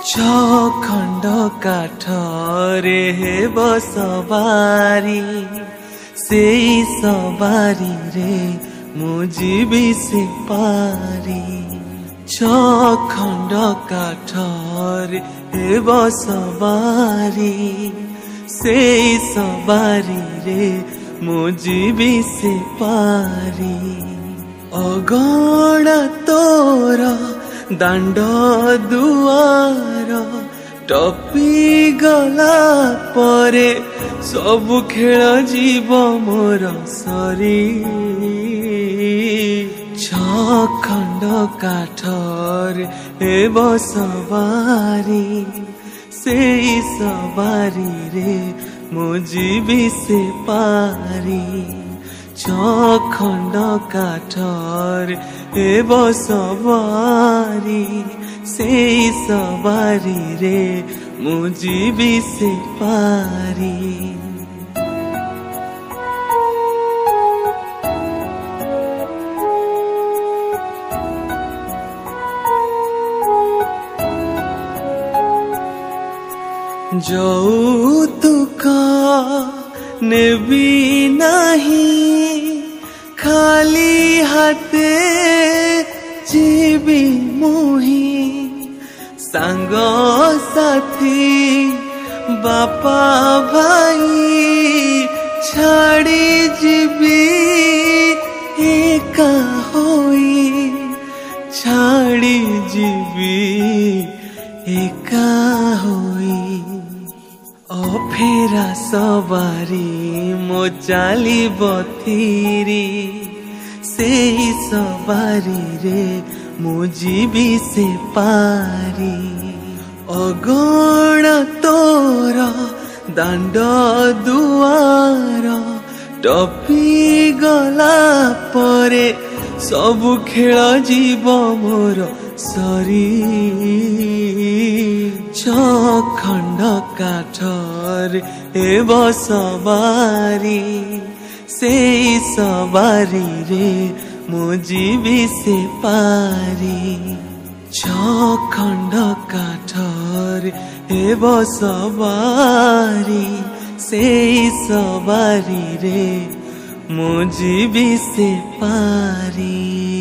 खंड काठरे हेब सवारी से सवारी रे मु जीवी से पारी। खंड काठरे हेब सवारी से सवारी रे मु जीवी से पारी। अगणा तोर दांड दुआर टपी गला परे सबु खेल जीव मोर सरी। खंड काठरे हेब सवारी से सवारी रे मु जीवी से पारी। खंड काठरे हेब सवारी से सवारी रे मु जीवी से पारी। যৌতুক নেবি নাহি খালি হাতে जीवी मुही सांग साथी बापा भाई छाड़ी जीवी एका होई छाड़ी जीवी एका होई। फेरा सवारी मो चाली बथीरी से सवारी रे मु जीवी से पारी। अगणा तोर दांड दुआर टपी गला परे सबु खेल जीव मोर सरी। खंड काठरे हेब सवारी से सवारी रे मु जीवी से पारी। खंड काठरे हेब सवारी से सवारी रे मु जीवी से पारी।